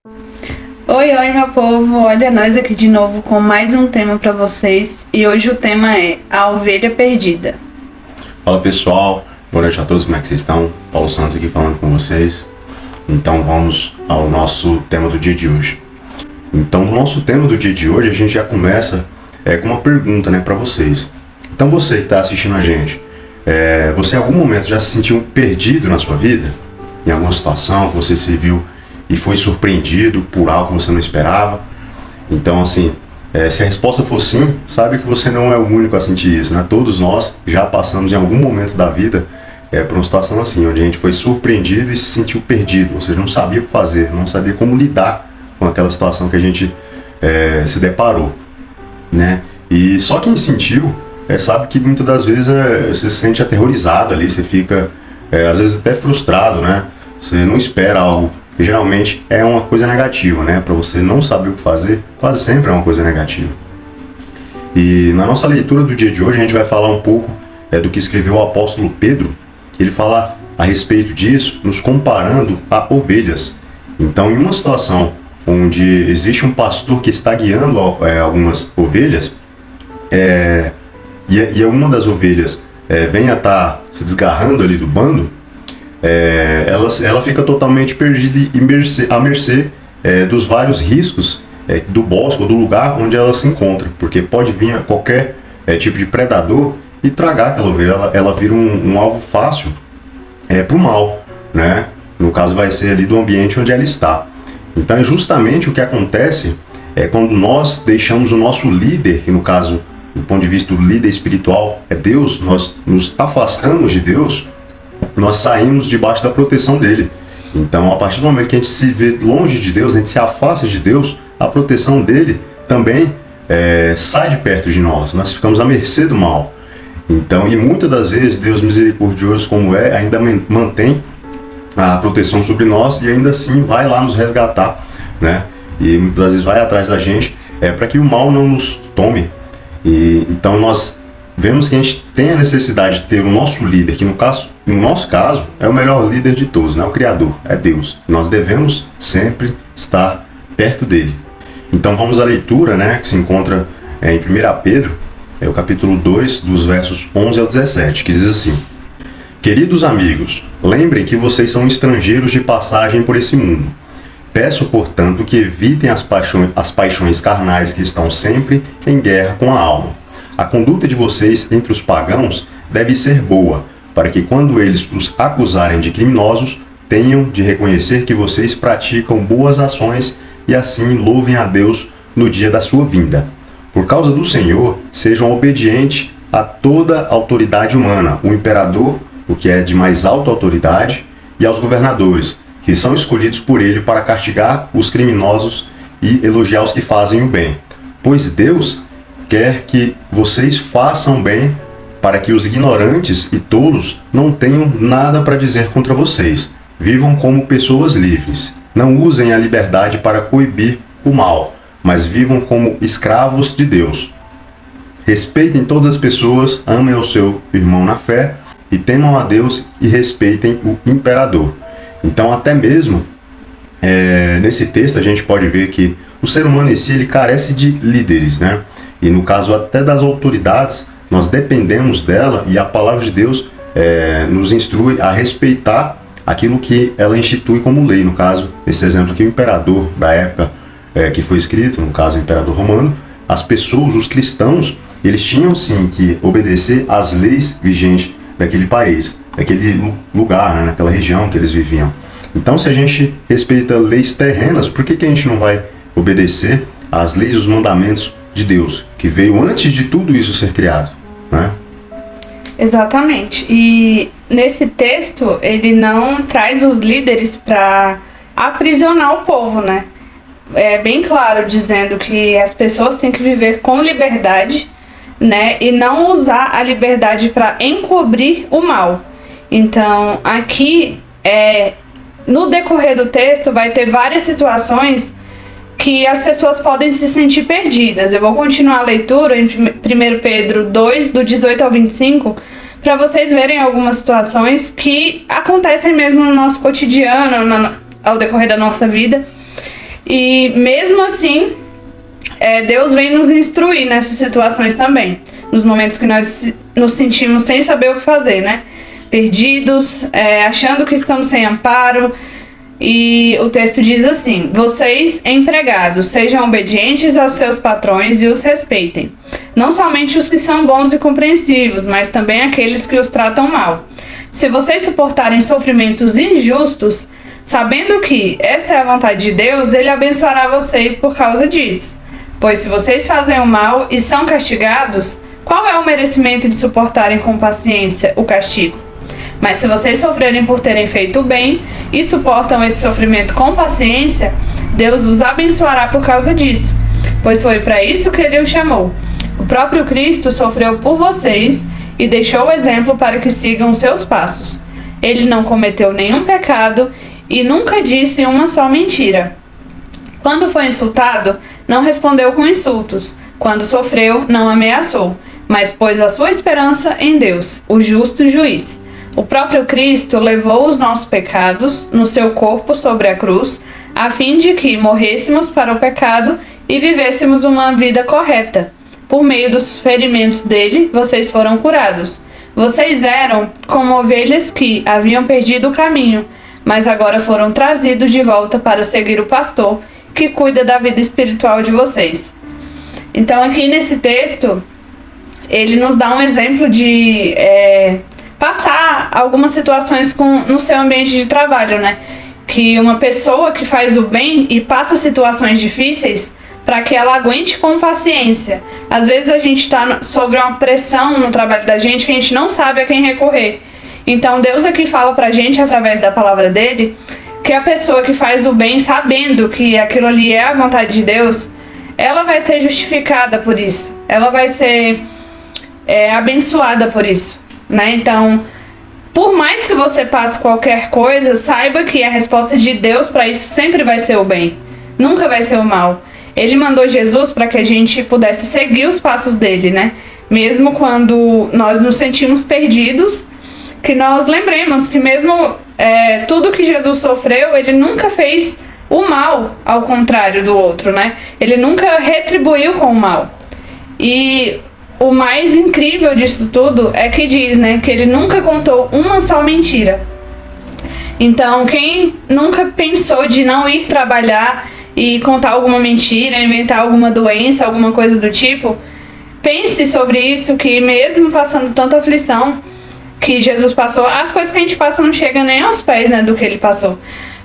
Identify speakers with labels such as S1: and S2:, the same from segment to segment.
S1: Oi, oi, meu povo! Olha nós aqui de novo com mais um tema para vocês. E hoje o tema é a ovelha perdida.
S2: Fala pessoal, boa noite a todos, como é que vocês estão? Paulo Santos aqui falando com vocês. Então vamos ao nosso tema do dia de hoje. Então no nosso tema do dia de hoje a gente já começa com uma pergunta, para vocês. Então você que está assistindo a gente, você em algum momento já se sentiu perdido na sua vida? Em alguma situação que você se viu e foi surpreendido por algo que você não esperava? Então assim, se a resposta for sim, sabe que você não é o único a sentir isso, Todos nós já passamos em algum momento da vida por uma situação assim, onde a gente foi surpreendido e se sentiu perdido, ou seja, não sabia o que fazer, não sabia como lidar com aquela situação que a gente se deparou, E só quem sentiu sabe que muitas das vezes você se sente aterrorizado ali, você fica às vezes até frustrado, Você não espera algo. Geralmente é uma coisa negativa, Para você não saber o que fazer, quase sempre é uma coisa negativa. E na nossa leitura do dia de hoje a gente vai falar um pouco do que escreveu o apóstolo Pedro. Ele fala a respeito disso, nos comparando a ovelhas. Então, em uma situação onde existe um pastor que está guiando algumas ovelhas, e uma das ovelhas vem a estar se desgarrando ali do bando, ela fica totalmente perdida e à mercê dos vários riscos do bosque ou do lugar onde ela se encontra, porque pode vir qualquer tipo de predador e tragar aquela ovelha. Ela vira um alvo fácil para o mal, No caso vai ser ali do ambiente onde ela está. Então é justamente o que acontece quando nós deixamos o nosso líder, que no caso, do ponto de vista do líder espiritual, é Deus, nós nos afastamos de Deus, nós saímos debaixo da proteção dele. Então, a partir do momento que a gente se vê longe de Deus, a gente se afasta de Deus, a proteção dele também sai de perto de nós. Nós ficamos à mercê do mal. Então, e muitas das vezes, Deus misericordioso como ainda mantém a proteção sobre nós e ainda assim vai lá nos resgatar, E muitas das vezes vai atrás da gente para que o mal não nos tome. E então nós vemos que a gente tem a necessidade de ter o nosso líder, que no nosso caso é o melhor líder de todos, O Criador, é Deus. Nós devemos sempre estar perto dele. Então vamos à leitura, que se encontra em 1 Pedro, o capítulo 2, dos versos 11 ao 17, que diz assim: Queridos amigos, lembrem que vocês são estrangeiros de passagem por esse mundo. Peço, portanto, que evitem as paixões carnais que estão sempre em guerra com a alma. A conduta de vocês entre os pagãos deve ser boa, para que quando eles os acusarem de criminosos, tenham de reconhecer que vocês praticam boas ações e assim louvem a Deus no dia da sua vinda. Por causa do Senhor, sejam obedientes a toda autoridade humana, o imperador, o que é de mais alta autoridade, e aos governadores, que são escolhidos por ele para castigar os criminosos e elogiar os que fazem o bem. Pois Deus quer que vocês façam bem, para que os ignorantes e tolos não tenham nada para dizer contra vocês. Vivam como pessoas livres. Não usem a liberdade para coibir o mal, mas vivam como escravos de Deus. Respeitem todas as pessoas, amem o seu irmão na fé, e temam a Deus e respeitem o imperador. Então, até mesmo nesse texto a gente pode ver que o ser humano em si ele carece de líderes, E no caso até das autoridades, nós dependemos dela, e a palavra de Deus nos instrui a respeitar aquilo que ela institui como lei. No caso, esse exemplo aqui, o imperador da época que foi escrito, no caso o imperador romano, as pessoas, os cristãos, eles tinham sim que obedecer às leis vigentes daquele país, daquele lugar, naquela região que eles viviam. Então, se a gente respeita leis terrenas, por que a gente não vai obedecer às leis e os mandamentos de Deus, que veio antes de tudo isso ser criado,
S1: Exatamente. E nesse texto, ele não traz os líderes para aprisionar o povo, É bem claro dizendo que as pessoas têm que viver com liberdade, e não usar a liberdade para encobrir o mal. Então, aqui, no decorrer do texto, vai ter várias situações que as pessoas podem se sentir perdidas. Eu vou continuar a leitura em 1 Pedro 2, do 18 ao 25, para vocês verem algumas situações que acontecem mesmo no nosso cotidiano, ao decorrer da nossa vida. E mesmo assim, Deus vem nos instruir nessas situações também. Nos momentos que nós nos sentimos sem saber o que fazer, né? Perdidos, achando que estamos sem amparo. E o texto diz assim: vocês, empregados, sejam obedientes aos seus patrões e os respeitem. Não somente os que são bons e compreensivos, mas também aqueles que os tratam mal. Se vocês suportarem sofrimentos injustos, sabendo que esta é a vontade de Deus, Ele abençoará vocês por causa disso. Pois se vocês fazem o mal e são castigados, qual é o merecimento de suportarem com paciência o castigo? Mas se vocês sofrerem por terem feito o bem e suportam esse sofrimento com paciência, Deus os abençoará por causa disso, pois foi para isso que Ele os chamou. O próprio Cristo sofreu por vocês e deixou o exemplo para que sigam os seus passos. Ele não cometeu nenhum pecado e nunca disse uma só mentira. Quando foi insultado, não respondeu com insultos. Quando sofreu, não ameaçou, mas pôs a sua esperança em Deus, o justo juiz. O próprio Cristo levou os nossos pecados no seu corpo sobre a cruz, a fim de que morrêssemos para o pecado e vivêssemos uma vida correta. Por meio dos ferimentos dele, vocês foram curados. Vocês eram como ovelhas que haviam perdido o caminho, mas agora foram trazidos de volta para seguir o pastor, que cuida da vida espiritual de vocês. Então aqui nesse texto, ele nos dá um exemplo de passar algumas situações no seu ambiente de trabalho, né? Que uma pessoa que faz o bem e passa situações difíceis, para que ela aguente com paciência. Às vezes a gente está sob uma pressão no trabalho da gente que a gente não sabe a quem recorrer. Então Deus aqui fala pra gente, através da palavra dele, que a pessoa que faz o bem, sabendo que aquilo ali é a vontade de Deus, ela vai ser justificada por isso. Ela vai ser abençoada por isso, né? Então, por mais que você passe qualquer coisa, saiba que a resposta de Deus para isso sempre vai ser o bem. Nunca vai ser o mal. Ele mandou Jesus para que a gente pudesse seguir os passos dele, né? Mesmo quando nós nos sentimos perdidos, que nós lembremos que mesmo tudo que Jesus sofreu, ele nunca fez o mal ao contrário do outro, né? Ele nunca retribuiu com o mal. E o mais incrível disso tudo é que diz, né, que ele nunca contou uma só mentira. Então, quem nunca pensou de não ir trabalhar e contar alguma mentira, inventar alguma doença, alguma coisa do tipo, pense sobre isso, que mesmo passando tanta aflição que Jesus passou, as coisas que a gente passa não chegam nem aos pés, né, do que ele passou.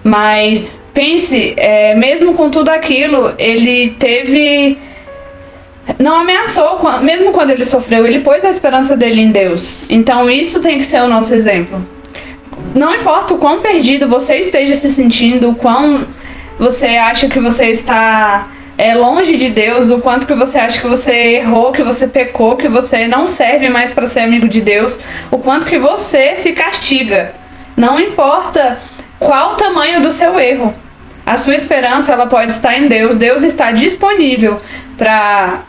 S1: Mas pense, mesmo com tudo aquilo, ele não ameaçou, mesmo quando ele sofreu, ele pôs a esperança dele em Deus. Então isso tem que ser o nosso exemplo. Não importa o quão perdido você esteja se sentindo, o quão você acha que você está longe de Deus, o quanto que você acha que você errou, que você pecou, que você não serve mais para ser amigo de Deus, o quanto que você se castiga. Não importa qual o tamanho do seu erro. A sua esperança, ela pode estar em Deus. Deus está disponível para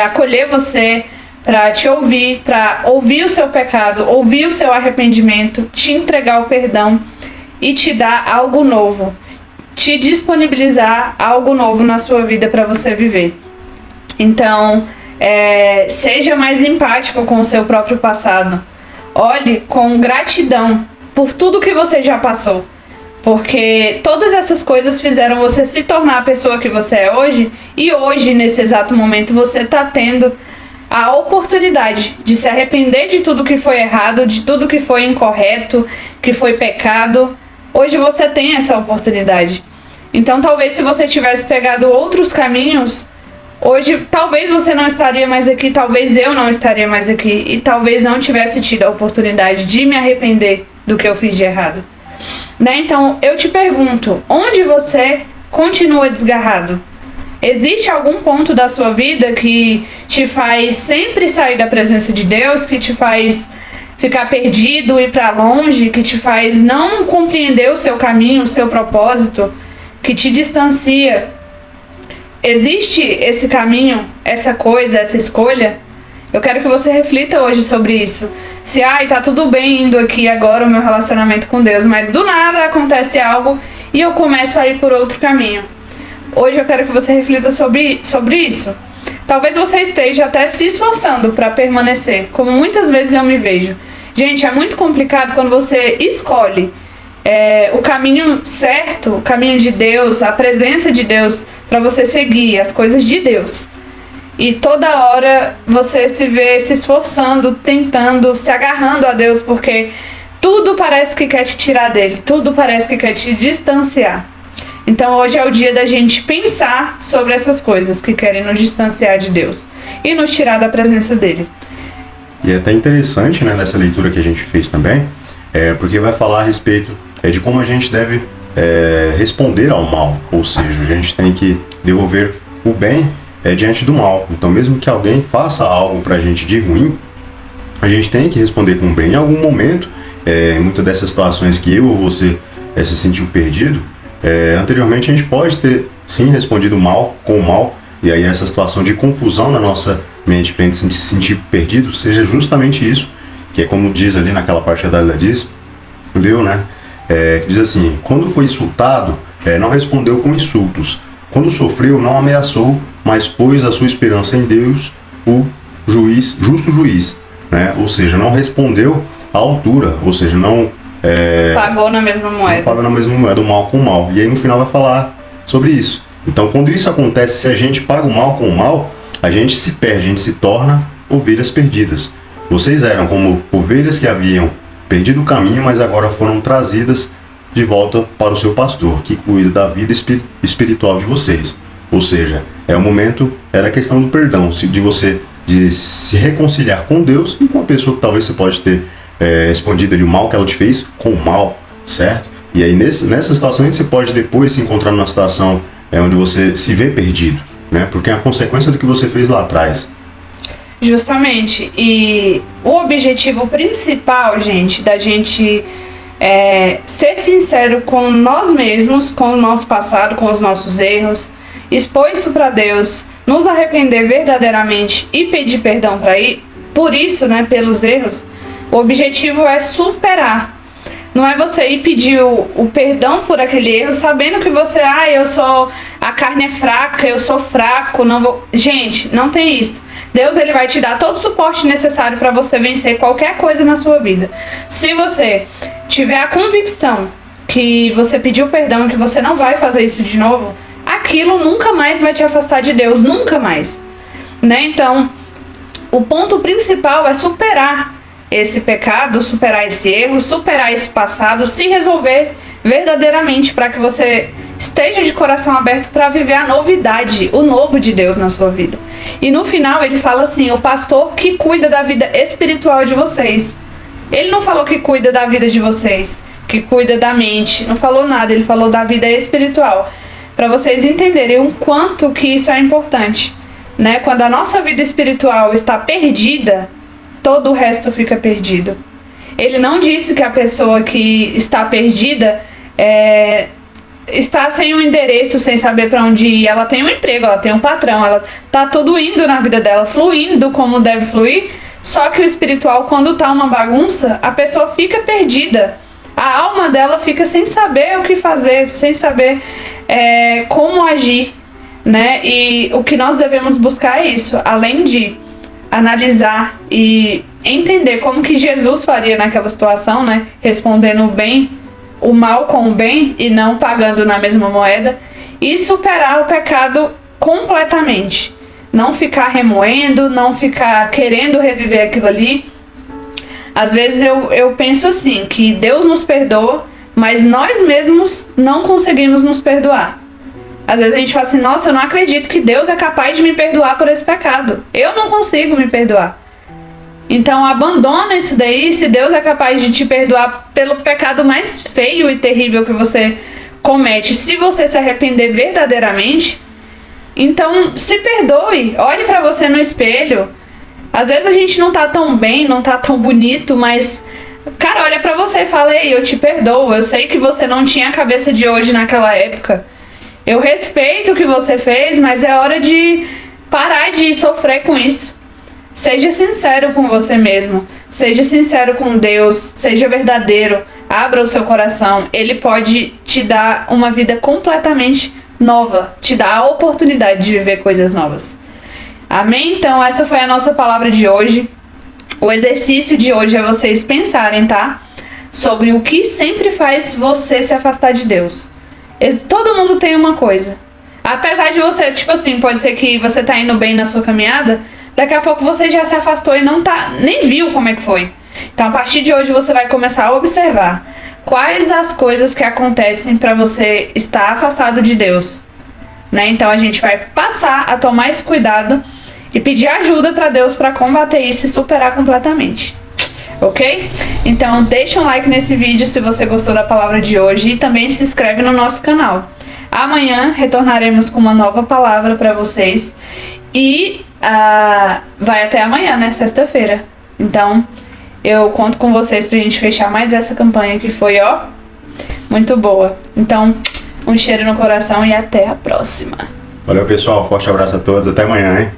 S1: acolher você, para te ouvir, para ouvir o seu pecado, ouvir o seu arrependimento, te entregar o perdão e te dar algo novo, te disponibilizar algo novo na sua vida para você viver. Então, seja mais empático com o seu próprio passado. Olhe com gratidão por tudo que você já passou. Porque todas essas coisas fizeram você se tornar a pessoa que você é hoje. E hoje, nesse exato momento, você está tendo a oportunidade de se arrepender de tudo que foi errado, de tudo que foi incorreto, que foi pecado. Hoje você tem essa oportunidade. Então talvez se você tivesse pegado outros caminhos, hoje talvez você não estaria mais aqui, talvez eu não estaria mais aqui. E talvez não tivesse tido a oportunidade de me arrepender do que eu fiz de errado. Né? Então eu te pergunto, onde você continua desgarrado? Existe algum ponto da sua vida que te faz sempre sair da presença de Deus, que te faz ficar perdido, ir para longe, que te faz não compreender o seu caminho, o seu propósito, que te distancia? Existe esse caminho, essa coisa, essa escolha? Eu quero que você reflita hoje sobre isso. Se, tá tudo bem indo aqui agora o meu relacionamento com Deus, mas do nada acontece algo e eu começo a ir por outro caminho. hoje eu quero que você reflita sobre isso. Talvez você esteja até se esforçando para permanecer, como muitas vezes eu me vejo. Gente, é muito complicado quando você escolhe o caminho certo, o caminho de Deus, a presença de Deus, para você seguir as coisas de Deus. E toda hora você se vê se esforçando, tentando, se agarrando a Deus, porque tudo parece que quer te tirar dele, tudo parece que quer te distanciar. Então hoje é o dia da gente pensar sobre essas coisas que querem nos distanciar de Deus e nos tirar da presença dele.
S2: E é até interessante, né, nessa leitura que a gente fez também, porque vai falar a respeito de como a gente deve responder ao mal, ou seja, a gente tem que devolver o bem diante do mal. Então mesmo que alguém faça algo pra gente de ruim, a gente tem que responder com o bem. Em algum momento, em muitas dessas situações que eu ou você se sentiu perdido, anteriormente a gente pode ter sim respondido mal com o mal, e aí essa situação de confusão na nossa mente para a gente se sentir perdido seja justamente isso, que é como diz ali naquela parte que a Dalila leu, né? Diz assim: quando foi insultado, não respondeu com insultos, quando sofreu, não ameaçou, mas pôs a sua esperança em Deus, o justo juiz, né? Ou seja, não respondeu à altura, ou seja, não
S1: pagou na mesma moeda.
S2: Pagou na mesma moeda, o mal com o mal. E aí no final vai falar sobre isso. Então quando isso acontece, se a gente paga o mal com o mal, a gente se perde, a gente se torna ovelhas perdidas. Vocês eram como ovelhas que haviam perdido o caminho, mas agora foram trazidas de volta para o seu pastor, que cuida da vida espiritual de vocês. Ou seja, é o momento, da questão do perdão, de se reconciliar com Deus e com a pessoa que talvez você pode ter respondido ali o mal que ela te fez com o mal, certo? E aí nessa situação você pode depois se encontrar numa situação onde você se vê perdido, né? Porque é a consequência do que você fez lá atrás.
S1: Justamente. E o objetivo principal, gente, da gente ser sincero com nós mesmos, com o nosso passado, com os nossos erros, expor isso para Deus, nos arrepender verdadeiramente e pedir perdão por isso, né, pelos erros. O objetivo é superar. Não é você ir pedir o perdão por aquele erro, sabendo que você, a carne é fraca, eu sou fraco, não vou... Gente, não tem isso. Deus, ele vai te dar todo o suporte necessário para você vencer qualquer coisa na sua vida. Se você tiver a convicção que você pediu perdão, que você não vai fazer isso de novo, aquilo nunca mais vai te afastar de Deus, nunca mais. Né? Então, o ponto principal é superar esse pecado, superar esse erro, superar esse passado, se resolver verdadeiramente para que você esteja de coração aberto para viver a novidade, o novo de Deus na sua vida. E no final ele fala assim: o pastor que cuida da vida espiritual de vocês. Ele não falou que cuida da vida de vocês, que cuida da mente, não falou nada, ele falou da vida espiritual, para vocês entenderem o quanto que isso é importante, né? Quando a nossa vida espiritual está perdida, todo o resto fica perdido. Ele não disse que a pessoa que está perdida está sem um endereço, sem saber para onde ir. Ela tem um emprego, ela tem um patrão, ela tá tudo indo na vida dela, fluindo como deve fluir. Só que o espiritual, quando tá uma bagunça, a pessoa fica perdida. A alma dela fica sem saber o que fazer, sem saber como agir, né? E o que nós devemos buscar é isso, além de analisar e entender como que Jesus faria naquela situação, né? Respondendo bem, o mal com o bem e não pagando na mesma moeda, e superar o pecado completamente. Não ficar remoendo, não ficar querendo reviver aquilo ali. Às vezes eu penso assim, que Deus nos perdoa, mas nós mesmos não conseguimos nos perdoar. Às vezes a gente fala assim: nossa, eu não acredito que Deus é capaz de me perdoar por esse pecado. Eu não consigo me perdoar. Então abandona isso daí. Se Deus é capaz de te perdoar pelo pecado mais feio e terrível que você comete, se você se arrepender verdadeiramente, então se perdoe. Olhe pra você no espelho. Às vezes a gente não tá tão bem, não tá tão bonito, mas, cara, olha pra você e fala: ei, eu te perdoo. Eu sei que você não tinha a cabeça de hoje naquela época. Eu respeito o que você fez, mas é hora de parar de sofrer com isso. Seja sincero com você mesmo. Seja sincero com Deus. Seja verdadeiro. Abra o seu coração. Ele pode te dar uma vida completamente nova, te dá a oportunidade de viver coisas novas. Amém? Então essa foi a nossa palavra de hoje. O exercício de hoje é vocês pensarem, tá? Sobre o que sempre faz você se afastar de Deus. Todo mundo tem uma coisa. Apesar de você, tipo assim, pode ser que você tá indo bem na sua caminhada, daqui a pouco você já se afastou e nem viu como é que foi. Então a partir de hoje você vai começar a observar quais as coisas que acontecem para você estar afastado de Deus, né? Então a gente vai passar a tomar esse cuidado e pedir ajuda para Deus para combater isso e superar completamente. Ok? Então deixa um like nesse vídeo se você gostou da palavra de hoje e também se inscreve no nosso canal. Amanhã retornaremos com uma nova palavra para vocês e vai até amanhã, né? Sexta-feira. Então eu conto com vocês pra gente fechar mais essa campanha que foi, ó, muito boa. Então, um cheiro no coração e até a próxima.
S2: Valeu, pessoal. Forte abraço a todos. Até amanhã, hein?